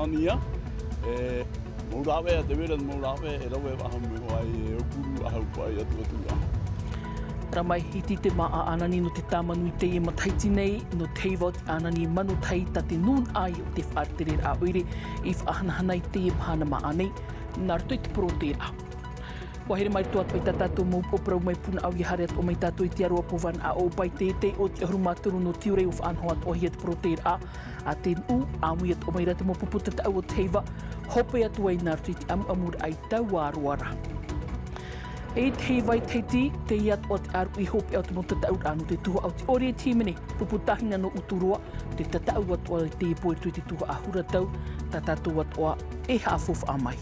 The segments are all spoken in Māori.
anania. Morawe te vera morawe e rawe wa hamu ai e okuru ahau pai atu atua. Ramai hiti te maa anani no te tāmanui te e mataiti nei, no teiwa o te anani manu tai ta te nun ai o te whaartere a oire, i whahanahanai te e mahana maa nei, nārtoi te porote a. Wahere mai toa pai tātou mou oprau mai puna au i hareat o mai tātou i te aroa povan a o pai te o te ahuru māturu no tiurai o whaanhoat o hiat porote a te u amui at o mai rate mo puputa ta au o teiwa, hope atu ai nārtoi te amur ai tau aroara. E te vai te ti, te iat o te aru i hope au te mo tata ur anu te tuha au te ore e tīmene, puputahina no uturua, te tata au atoa te e poe tui te tuha ahura tau, tatatou atoa e haafof a mai.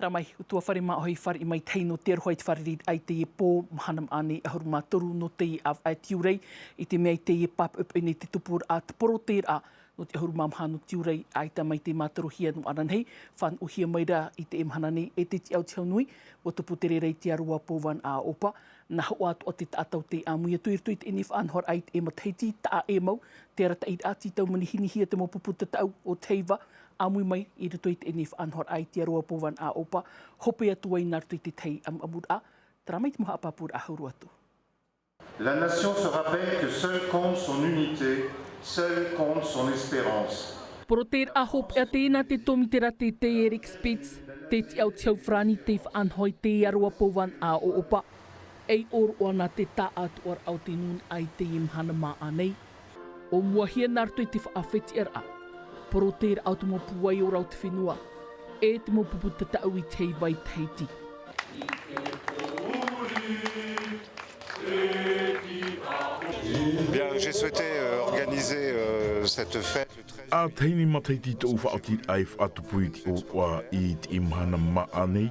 Ramai, utua whare maa hoi whare i mai teino te aroha i te whare rid ai te e pō mahanam ane ahuru mātoru no te e av ai tiurai i te mea i te e pap up ene te tupur a te poroter a no te ahuru mamhano tiurai ai ta mai te mātoru hia no aranhei whan o hia maira i te e mahanane e te ti au te haunui o tupu te rerei te aroa pōwan a opa na hao atu o te tātau te amuia tuirtui te eni whanhor ai te e mataiti ta a e mau te rata i ati tau manihini hia te mo puputa tau o teiva amui mai i ruto i te eni whanhor ai te aroa pōwan a opa hope atu ai nārtui te tei amur a tramai te moha apapur a hauru atu. La nation se rappelle que seul compte son unité, seul compte son espérance. Poroter a hope a tēnā te tomi te rate te Eric Spitz, te ti au te frani te whaanhoi te aroa pōwan a o opa. Ei oro ana te tā atu ar au te nun ai te imhana maa anei. O muahia nārtui te whaafeti ar a. Poroter au te mo puai o rau te whenua. E te mo puputa ta au i tei vai teiti. Bien, j'ai souhaité organiser cette fête. A teini mataiti tō whaati ai whaatupui ti o wā i te imhana maa nei.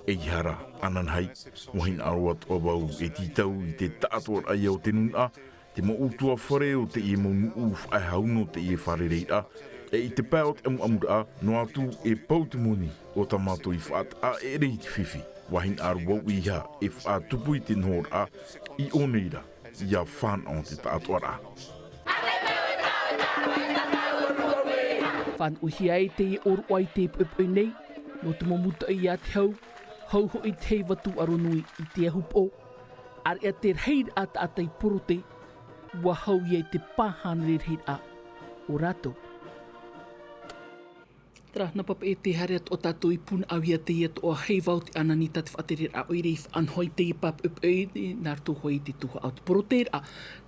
E hara ananhai, wahin aroat o wau e titau i te tātuar ai au te nuna, te mo utua whare o te e mo nuuf ai hauno te e whare reira, e i te pēot e mo amura no atu e pautimoni o tamato i whaat a e reiti whiwhi, wahin aroa i ha e whaatupu i te nhor a i o neira, i a whan o te tātuar a. Whan uhi ai te e oru ai te pupui nei, no te mo muta i a te hau, hau ho i te watu aronui i te ahupo. Ar ea te reid a ta atai porote, wa hau i te pāhana reid a o rato. Tara, na papa e te hareat o tātou i puna au ia te iat o hei wau te anani tatu whaatere a oire i anhoi te i pap up e nārtu hoi te tuha au te porote a.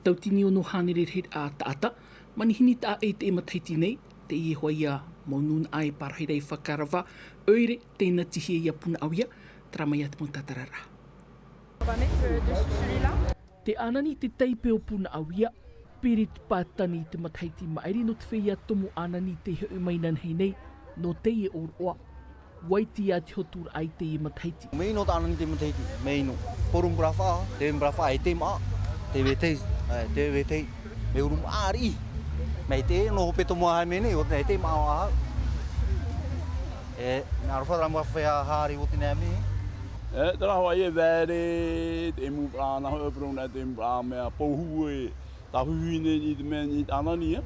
Tau tini o no hane reid a ta ata, manihini ta e te e mataiti nei, te i hoi a maunun ai parahirei whakarawa, oire tēnā tihia ia puna au ia, tara mai atu mo tatarara. Te anani te teipe o puna au ia, pirit pātani te mataiti maeri no te whea tomo anani te heu mai nanhei nei, no te e oroa, waiti a te hotur ai te e mataiti. Mei no ta anani te mataiti, mei no. Porum brafa, te brafa e te maa, te wetei, me urum aari. Mei te no hope tomo hai mene, o te maa o ahau. Me arwhara mua whea haari o te nea me. Tara hoa e vere, te mu prana hoa prona te mu prana mea pouhu e tahuhine i te mea ni anani e.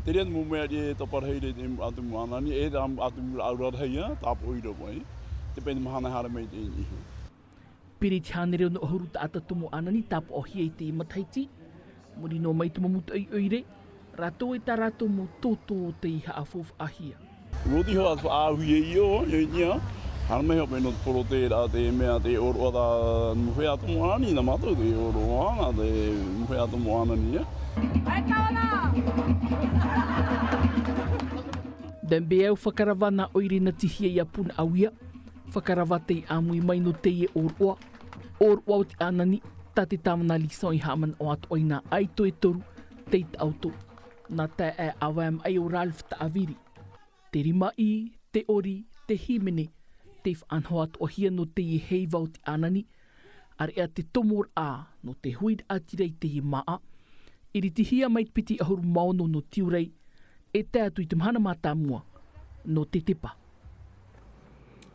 Te rea mu mea e taparheire te mu atu mu anani, e atu mu aurar heia, tapo oira mai. Te pēne mahana hara mei te iho. Piri te hane reo no ahuru ta ata tomo anani, tapo ohia i te mataiti. Muri no mai te mamuta i oire, rato e ta rato mo toto o te iha afof ahia. Roti hoa atu ahui e io, nia. Hana meho pe no porote ra te mea te oro da muhe atu moani na mato te oro ana te muhe atu moana nia. Ai kawana! Den be au whakarawa na oire na tihia i a puna au ia, whakarawa te amui mai no te e oroa. Oroa o te anani, ta te tamana liso i haman o atu oina ai to e toru, te ita auto. Na te e awam ai o Ralph ta aviri. Te rima i, te ori, te himene, te whanhoat o hia no te i heiva o te anani, ar ea te tomor a no te huid atirei te i maa, iri te hia mai piti ahuru maono no tiurai, e te atu i te mahana mātāmua no te tepa.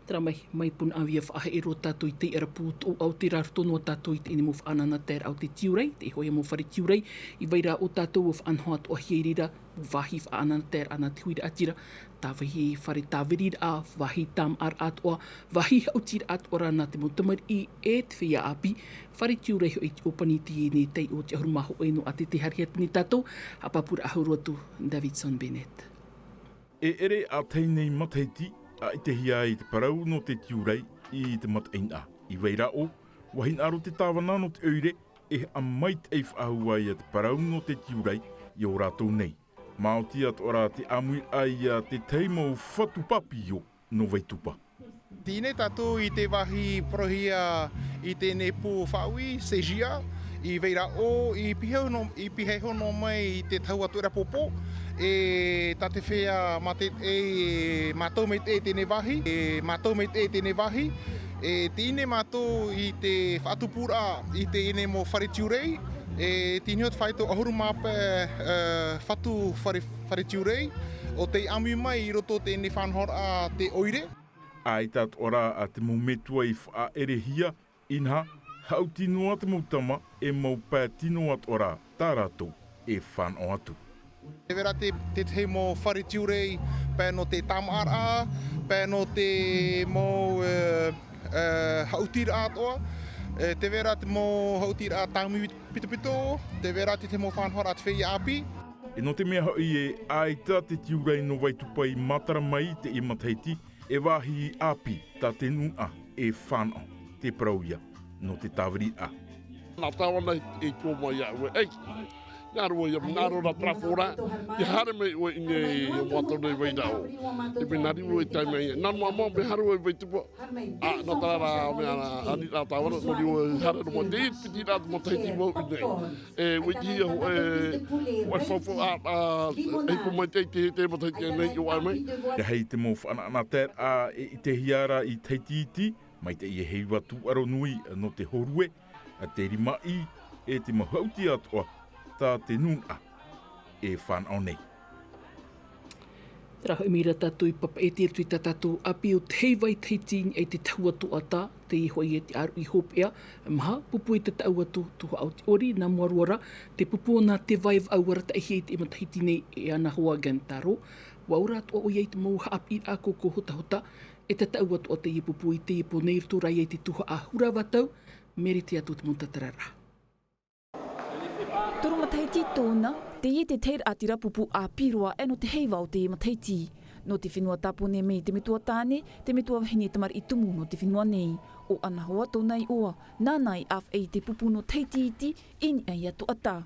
Tera mai pun awia whaahe e roa tātou I te arapūt o au te rartono tātou I te ene mo whaanana tēr au te tiurai, te hoia mo whare tiurai, I weira o tātou o whaanhoa o hierira, wahi whaanana tēr ana te huira atira, tā wahi whare tāwerira a, wahi tam ar atoa, wahi hautira atoa rana te motamari I e te whia api, whare tiurai ho I te opani ti ne tei o te ahurumaho eno a te hariat ni tātou, hapapura ahuru atu Davidson Bennett. E ere a teinei mataiti, a I te hia I te parau no te tiurai I te mataina. I weira o, wahin aro te tāwana no te oire, e a mait e whaahua I a te parau no te tiurai I o rātou nei. Maoti at ora te amui ai a te teimo whatu papi o no veitupa. Tine tātou I te wahi prohia I tēnei pō whaui, sejia, I weira o, I pihe hono mai I te tauatura popo, e tā te whea mātou me te tēnei wahi, e tine mātou I te whaatupura I te ene mo whare tiurei, e tine hot whaito ahuru māpe whatu whare tiurei, o te amu mai I roto tēnei whanhora te oire. Ai tat ora a te mometua I wha erehia, inha, hautinoa te mautama e mau pētino at ora tā rātou e whan o atu. Te vera te te mo whare tiurei, pē no te tamara, pē no te mo hautira atoa, te vera te mo hautira tāmu pitopito, te vera te mo whanhora te whia api. E no te mea hoi e aita te tiurei no waitupai matara mai te I mataiti, e wahi api tā te nua e whanau te parauia no te tāwiri a. Nā tāwana e tō mai au e. Ngā rua ia ngāro na trafora, I hare mei ua inge wato nei weida o. E me nari ua I tai mei, nā mua mō me haru e weitupa. Nā tarara mea ani nā tāwana, nori ua hare no mua te piti nā te mataiti wau I nei. E witi ia ho e whawhau e po mai te mataiti e nei I wai mei. E hei te mō whanana tēr a e I te hiara I teitiiti, mai te I e hei watu aro nui no te horue, a te rimai e te mahauti atoa, tā te nunga e whanau nei. Raho mira tātou I papa e te tui tātou api o te heiwai teiting e te tauatu ata, te ihoi e te aru I hopea, maha, pupu e te tauatu tuha au te ori, nā muaruara, te pupu o nā te vaiv auara ta ehe te imatahiti nei e ana hoa gantaro, waura atua o iei te mauha api a koko hota hota, e te tauatu o te I pupu I te ipo nei rito rai e te tuha a hura watau, mere te atu te montatarara. Toro mataiti tōna, te ie te teir atira pupu a piroa e no te heiwa o te mataiti. No te whenua tapone mei te metua tāne, te metua wahine tamar I tumu no te whenua nei. O ana hoa tōnei oa, nānai af e te pupu no teiti iti, in ai atu ata.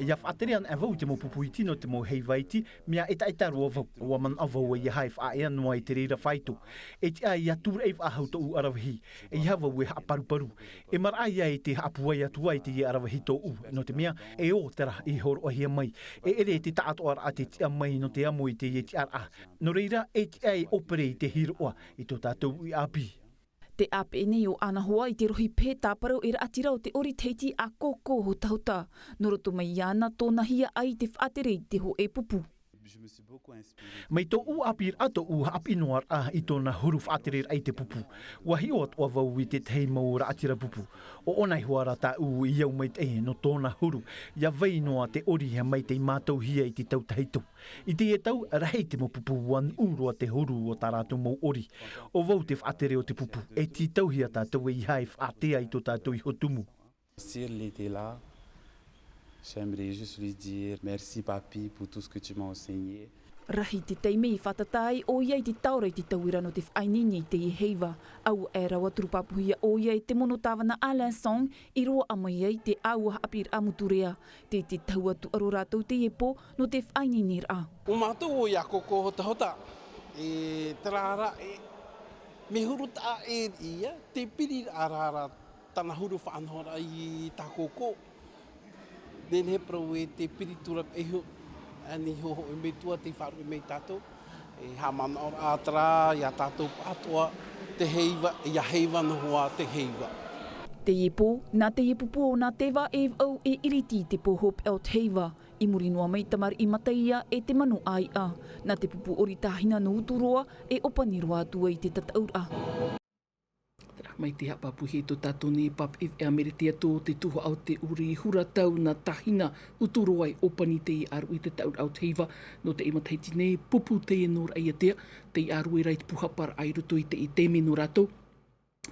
Ia whaatere an avau te mo pupuiti no te mo heiwaiti, mea eta rua vau, ua man avau e ia haif a ea noa I te reira whaitu. E te a ia tūra eif a hauta u arawahi, e ia vau e haaparuparu. E mar a ia e te haapuai atua I te ia arawahi tō u, no te mea e o tera I horo ahia mai. E ere te taatoar a te tia mai no te amo I te ie ti ara. No reira e te a e opere I te hiroa I tō tātou I api. Te ape nei o ana hoa I te rohi pē tāparau e atira o te ori teiti a koko hota hota. No roto mai ana tōna hia ai te whaatere I te ho e pupu. Mai tō u api ato u api noar a I tōna huru whaatere ai te pupu. Wahi o atua vau I te tei mau ra atira pupu. O onai huara tā u I iau mai te no tōna huru. Ia vei noa te ori hea mai te mātou hia I te tau tahito. I te e tau rahei te mo pupu wan uroa te huru o tā rātou mau ori. O vau te whaatere o te pupu. E ti tau hia tātou e I hai whaatea I tō tātou I hotumu. Si elle était là, j'aimerais juste lui dire merci papi pour tout ce que tu m'as enseigné. Rahi te teime I whatatai o iei te taura I te tauira no te whainini I te I heiva. Au e rawa turupapuhia o iei te mono tāwana Alain Song I roa ama iei te aua apir amuturea. Te tauatu aro rātou te epo no te whainini ra. O mātou o ia koko hota hota. E tarara e me huru ta e ia te piri arara tana huru whaanhora I tā koko. Nene prau e te piri turap e hu. Ani ho e me tua te wharu e me tātou. E hamana o ātara, ia tātou pātua, te heiva, ia heiva no hoa te heiva. Te epo, nā te epo po nā tewa e au e iriti te pohop el te heiva. I muri noa mai tamari I mataia e te manu ai a. Nā te pupu ori tāhina no uturoa e opani roa atua I te tataura. Mai te hapapu he to tātou ni pap e ameritea tō te tuho au te uri huratau na tahina uturoa I opani te I aru I te taur au teiva no te imataiti nei pupu te e nor ai atea te I aru I rai te puhapara ai ruto I te I teme no rato.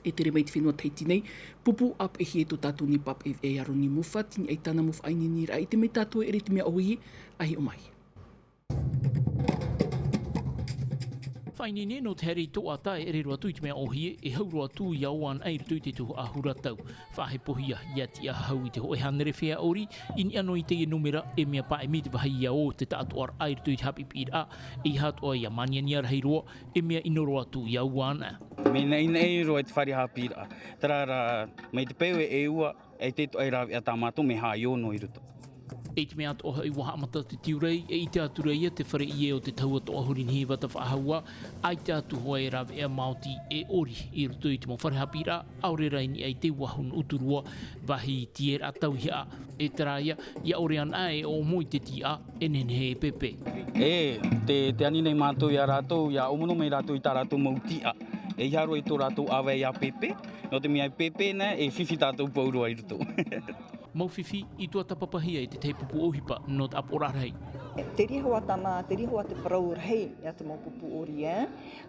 E tere mai te whenua teiti nei, pupu ap e he to tātou ni pap e aro ni mufa, tini ai tāna mufa aini ni rai, te mei tātou e re te mea ohi, ahi o mai. Whainini no te heri tō ata e rero atu I te mea ohie e hauro atu I auan ai rutu I te tuho a huratau. Whahe pohia ia ti a hau I te hoe hanere whea ori, ini ano I te e numera e mea pa e mi te wahi ia o te tātoar ai rutu I te hapi pira e hatoa I a mania ni arahei roa e mea inoro atu I auan a. Mena ina e roa te whare hapira. Tarara, mai te peo e ua, e te to ai rawi a tāmato me hā iono I ruto. E te mea atoha I waha amata te tiurai, e I te atureia te whare I e o te taua toa huri ni hewa ta whahaua, ai te atu hoa e rawe e Māoti e ori I ruto I te mo whare hapira, aure raini ai te wahun uturua, wahi tiera tauhia e taraia, ia ore ana e o moi te tia, e nene he pepe. Te anine mātou I a rātou, ia omono mai rātou I tā rātou mautia. E haro I tō rātou awe I a pepe, no te mea pepe na e whiwhi tātou paurua I ruto. Mau whiwhi I tua tapapahia I te teipupu ohipa no te aporarei. Te rihoa te parau rei ia te mau pupu ori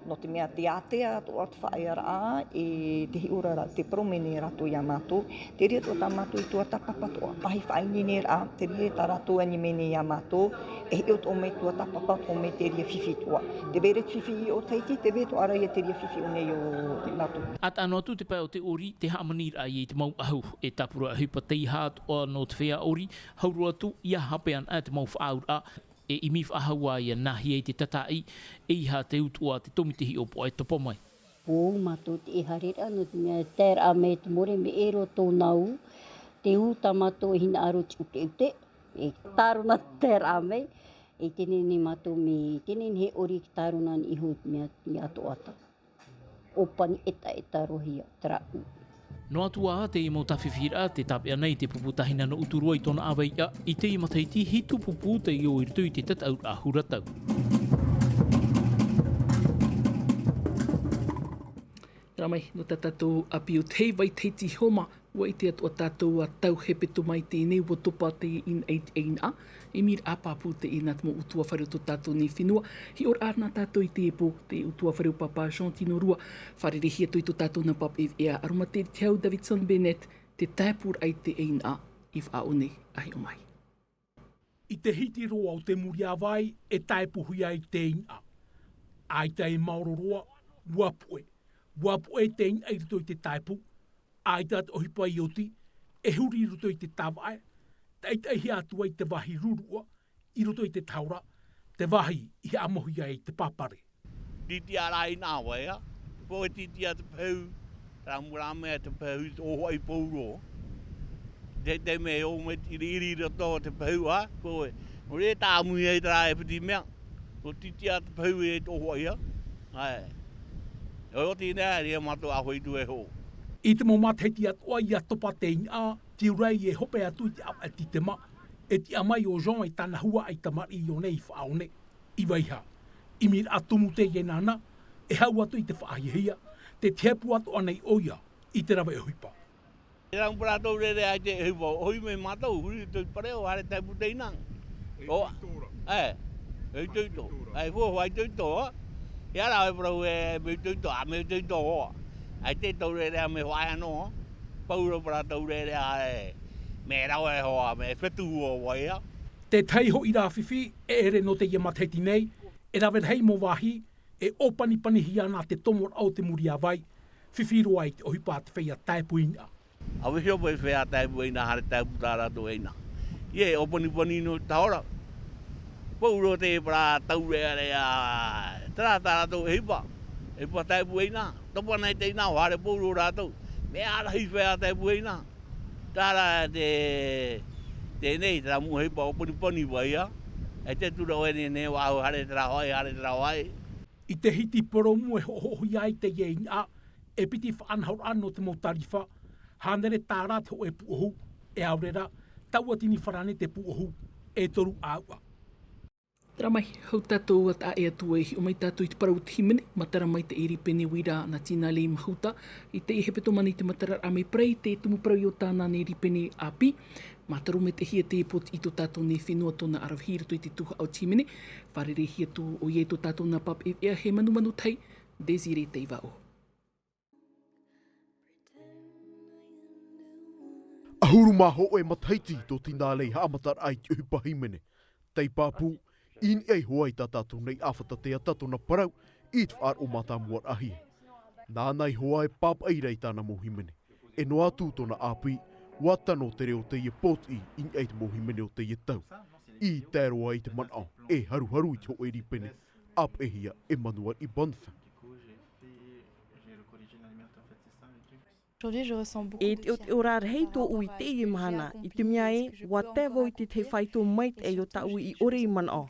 no te mea te atea to atu whaeara e te hiurara te promene rato ia mātou. Te ria tō tā mātou I tua tapapa toa. Pahi whainene rā, te ria tā rato animene ia mātou. E heo tō me tua tapapa o me te ria whiwhi toa. Te vere whiwhi I o teiti, te vere tō ara ia te ria whiwhi o nei o te mātou. Ata anō atu te pai o te ori, te haamanira ai I te mau ahu e tapura hipa tei hāt o no te whea ori, hauru atu ia hapean a te mau whaaura e imi whahaua ia nahi e te tatai e iha te utua te tomitehi o po ai topo mai. Pō mātou te harera no te mea tēr a me te more me ero tō nau, te uta mātou e hina aro te ute, e tāruna tēr a me, e tenene mātou me tenene he ori ki tāruna ni iho mea ni ato ata. Opani eta rohia, tra u. No atua te I mo tawhiwhira te tapea nei te pupu tahina no uturua I tōna aweia I te I mataiti hitu pupu te I o I rutu I te tatau a huratau. Ramai, no tātou api o tei vai teiti homa, ua I te atua tātou a tau he peto mai tēnei ua topa te in 8 a, e mir a pāpū te ina te mo utua whareu tō tātou ni whenua. Hi or ārna tātou I te epo, te utua whareu papa Jean-Tino Rua, wharerehia tō I tō tātou na pap ea aroma te Tiau Davidson Bennett, te taipur ai te 1 a, I whaone ahi o mai. I te hiti roa o te muri awai e taipuhui ai te 1 a. Ai te e mauro roa, wapue. Wapue te 1 ai ruto I te taipu. Ai te atu ohipa I oti, e huri ruto I te tawae, te hi atua I te wahi rurua, I ruto I te taura, te wahi I amohi ai te papare. Titi arai nā waia, po e titi a te pau, ramura mea te pau o hoi pauro. Te me o me tiriri rato te pau ha, po e, o re tā mui e tara e piti mea, po titi a te pau e o hoi ha. O tina ria mato a hoi tu e ho. I te mo mateti atua I a topa te 1 a, tiurai e hope atu I te apa ti te ma, e ti amai o Jean I tana hua ai tamari I o nei whaone, I waiha. I mir atumu te yenana, e hau atu I te whaahihia, te tepu atu anei oia, I te rawe huipa. E rang prato rere ai te huipa, hoi me matau, huri tui pareo, hare taipu teinang. O, e tuito, ai hua ai tuito, e ara e prau e me tuito, a me tuito hoa. Ai te tau rere a me whaia no, pauro prato rere a e, me rau e hoa, me whetu hua waia. Te taiho I rā whiwhi, e ere no te iamateti nei, e rawe hei mo wahi, e opani panihi ana te tomor au te muri a vai, whiwhiro ai te ohipa te whea taipuina. A wihio po e whea taipuina, hare taipu tā rato eina. Ie, opani pani no taora. Pauro te pra tau rere a, tā rato ehipa. E pa taipu eina, topa nei te ina, hare pauro rato. Me ara hi whea taipu eina. Tāra te nei, tā mu ehipa opani pani waia. E te tura oene ne wāhu hare tera hoai. I te hiti poromu e hohohi ai te ieina, e piti whaanhaur ano te mo tarifa, hanere tā rato e puohu, e aurera, taua tini wharane te puohu, e toru aua. Tara mai, hau tātou at a ea tua e o mai tātou i te parau te himene, matara mai te eri pene wira na tina le mahuta, i te i hepeto mani te matara a me prei, te tumu parau i o tāna ne eri pene api, mataru me te hia te epot i to tātou ne whenua tōna arawhira to i te tuha au timene, wharere hia tō o ie to tātou na pap e ea he manu tai, Desire Teivao. Ahuru maho e mataiti to tina lei hamatar ai te upa himene, tei papu, in ei hoai tātātou nei awhata te atato na parau i te whaar o mata muar ahi. Nā nei hoai pap ei rei tāna mohimene. E no atu tōna api, watano te reo te ie pot i in ei te mohimene o te ie tau. I tēroa i te manao, e haru i te ho e ripene, ap e hia e manuar i bonfa. E te o te ora rei tō ui te i mahana, i te mea e, wa tevo i te te whaito mait e o ta ui i ore i mana o.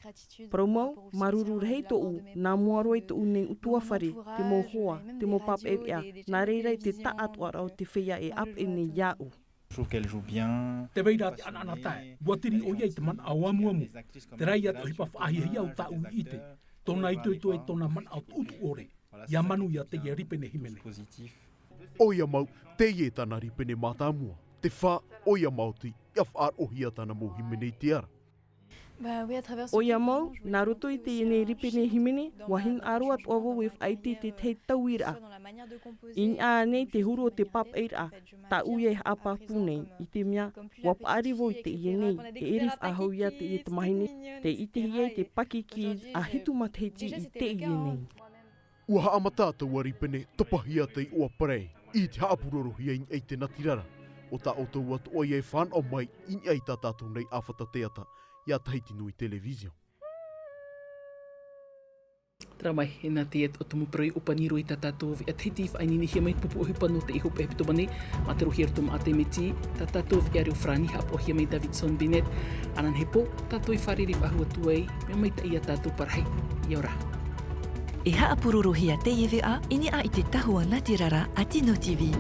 Paromau, maruru rei tō u, nā muaroi tō u nei utua whare, te mō hoa, te mō pap e ea, nā reirei te taatuara o te whia e ap e nei iau. Te veira te anana tae, watiri o iei te man au amuamu, te rei atu hipa whaahihia o ta ui ite, tōna i tō e tōna man au utu ore, ia manu ia te ia ripene himene. Oia mau, te ie tāna ripene mātāmua. Te whā, oia mauti, ia whaar ohia tāna mō himene i te ara. Oia mau, nā roto i te ene ripene himene, wahin arua tuawo e whaiti te te tauira. In a nei te huru o te pap eira, ta uie apa punei, i te mea, wapa arivo i te ienei, e erif a hau ia te i te mahine, te ite hiei te paki ki a hitu matheiti i te ienei. Ua haa matātou a ripene, tapahia te i oa parei, i te haapuroro hia in ei te natirara. O ta o tau atu oi e whan o mai in ei tā tātou nei awhata teata, ia tahiti nui televizio. Tara mai, e nā te o tumu paroi upaniro i tā tātou vi atahiti whainini hia mai pupu ohi pano te iho pehepito mane, mataru hia rotum a te meti, tā tātou vi areo frani hap o hia mai Davidson Bennett, anan hepo, tātou i wharere wahua tuai, mea mai ta ia tātou parahei, ia ora. E haapururu hia te iwi a, ini a i te tahua natirara a Tino TV.